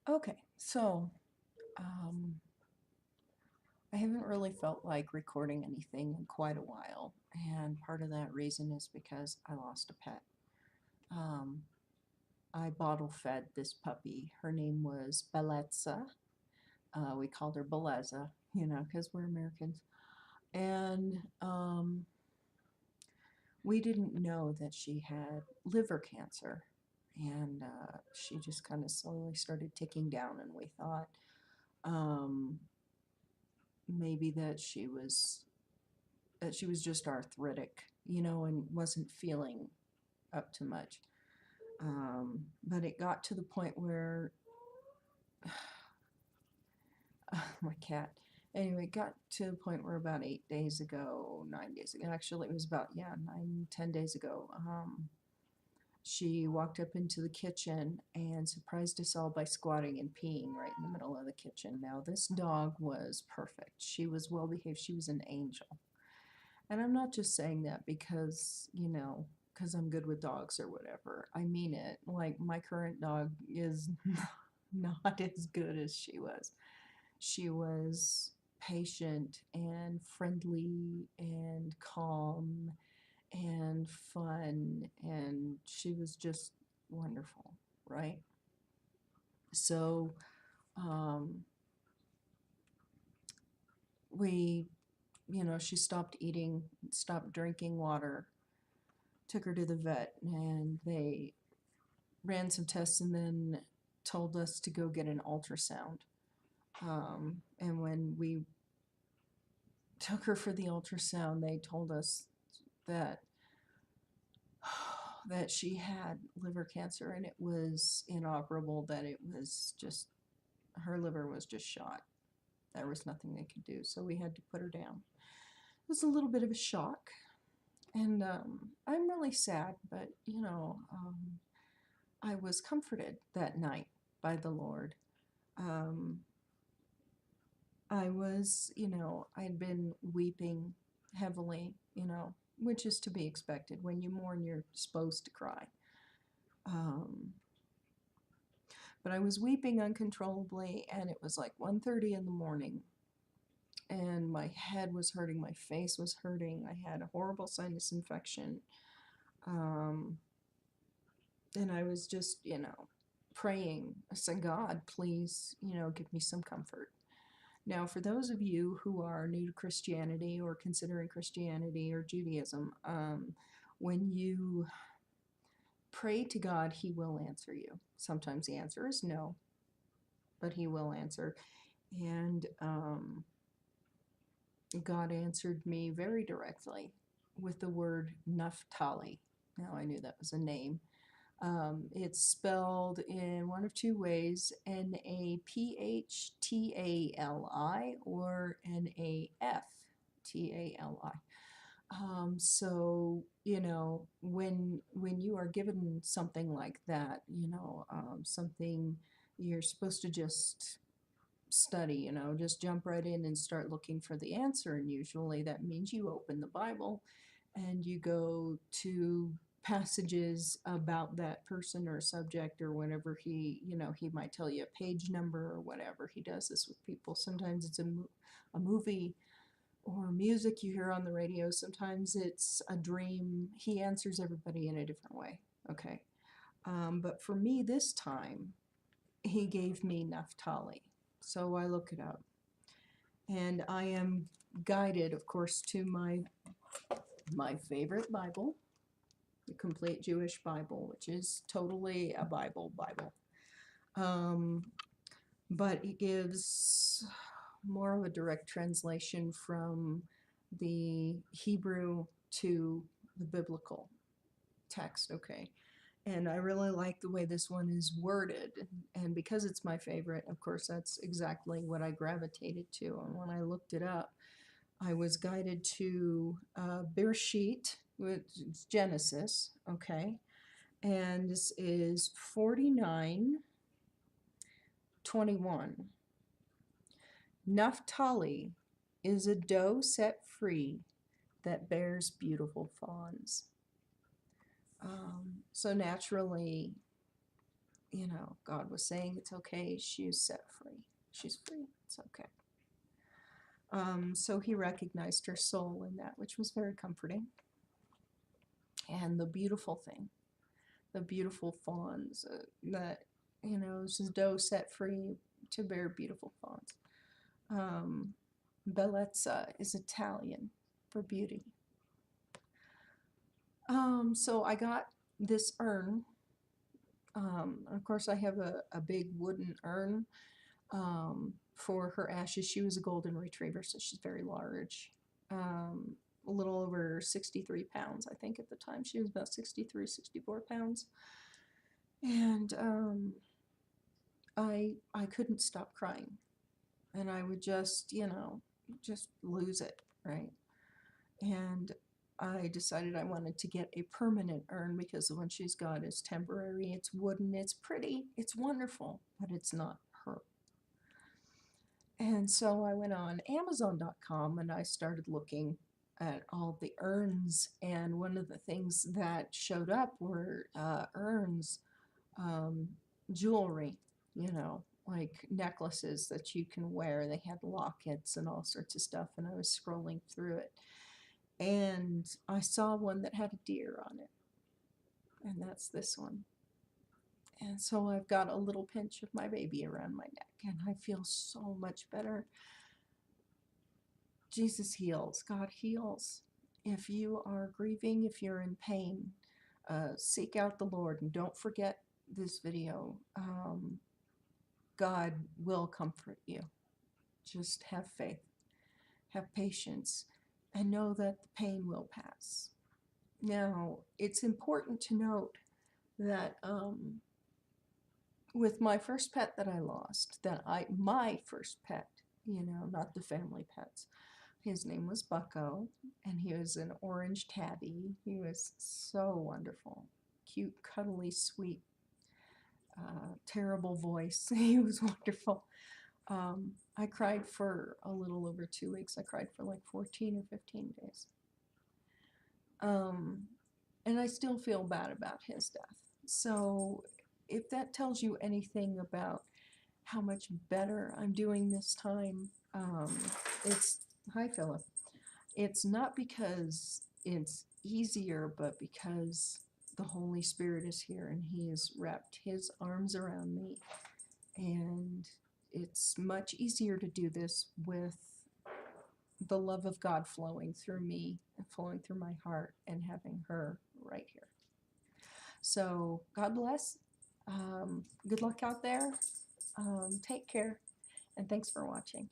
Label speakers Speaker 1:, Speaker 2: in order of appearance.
Speaker 1: Okay, so um, I haven't really felt like recording anything in quite a while, and part of that reason is because I lost a pet. Um, I bottle fed this puppy. Her name was Belezza. We called her Beleza, because we're Americans. And we didn't know that she had liver cancer. And she just kind of slowly started ticking down, and we thought um, maybe that she was just arthritic, and wasn't feeling up to much. But it got to the point where my cat, anyway, it got to the point where about 8 days ago, 9 days ago, actually, it was about, yeah, 9, 10 days ago, she walked up into the kitchen and surprised us all by squatting and peeing right in the middle of the kitchen. Now, this dog was perfect. She was well behaved. She was an angel. And I'm not just saying that because I'm good with dogs or whatever. I mean it. Like, my current dog is not as good as she was. She was patient and friendly and calm and fun, and she was just wonderful, right? So, um, we, she stopped eating, stopped drinking water, took her to the vet, and they ran some tests and then told us to go get an ultrasound. And when we took her for the ultrasound, they told us that that she had liver cancer, and it was inoperable, that it was just, her liver was just shot. There was nothing they could do, so we had to put her down. It was a little bit of a shock, and I'm really sad, but I was comforted that night by the Lord. Um, I'd been weeping heavily, which is to be expected. When you mourn, you're supposed to cry. Um, but I was weeping uncontrollably, and it was like 1:30 in the morning, and my head was hurting, my face was hurting, I had a horrible sinus infection, um, and I was just, praying. I said, God, please, give me some comfort. Now, for those of you who are new to Christianity or considering Christianity or Judaism, when you pray to God, He will answer you. Sometimes the answer is no, but He will answer. And God answered me very directly with the word Naphtali. Now, I knew that was a name. It's spelled in one of two ways, Naphtali or Naftali. So, when you are given something like that, something you're supposed to just study, just jump right in and start looking for the answer. And usually that means you open the Bible and you go to passages about that person or subject or whatever. He might tell you a page number or whatever. He does this with people. Sometimes it's a movie or music you hear on the radio. Sometimes it's a dream. He answers everybody in a different way. Okay. But for me this time, he gave me Naphtali. So I look it up. And I am guided, of course, to my favorite Bible, the Complete Jewish Bible, which is totally a Bible. Um, but it gives more of a direct translation from the Hebrew to the biblical text, okay? And I really like the way this one is worded. And because it's my favorite, of course, that's exactly what I gravitated to. And when I looked it up, I was guided to Bereshit, which is Genesis, okay? And this is 49:21. Naphtali is a doe set free that bears beautiful fawns. So naturally, you know, God was saying it's okay. She's set free. She's free. It's okay. So he recognized her soul in that, which was very comforting. And the beautiful thing, the beautiful fawns that, you know, this is doe set free to bear beautiful fawns. Bellezza is Italian for beauty. So I got this urn. Of course, I have a big wooden urn for her ashes. She was a golden retriever, so she's very large. A little over 63 pounds, I think, at the time. She was about 63, 64 pounds. And I couldn't stop crying. And I would just, you know, just lose it, right? And I decided I wanted to get a permanent urn because the one she's got is temporary. It's wooden, it's pretty, it's wonderful, but it's not her. And so I went on Amazon.com and I started looking at all the urns. And one of the things that showed up were urns, jewelry, you know, like necklaces that you can wear. They had lockets and all sorts of stuff. And I was scrolling through it. And I saw one that had a deer on it. And that's this one. And so I've got a little pinch of my baby around my neck, and I feel so much better. Jesus heals. God heals. If you are grieving, if you're in pain, seek out the Lord, and don't forget this video. God will comfort you. Just have faith, have patience, and know that the pain will pass. Now, it's important to note that with my first pet that I lost, my first pet, you know, not the family pets, his name was Bucko, and he was an orange tabby. He was so wonderful, cute, cuddly, sweet, terrible voice. He was wonderful. I cried for a little over 2 weeks. I cried for like 14 or 15 days. And I still feel bad about his death. So if that tells you anything about how much better I'm doing this time, it's, hi Philip, it's not because it's easier, but because the Holy Spirit is here and he has wrapped his arms around me. And it's much easier to do this with the love of God flowing through me and flowing through my heart and having her right here. So God bless. Good luck out there. Take care. And thanks for watching.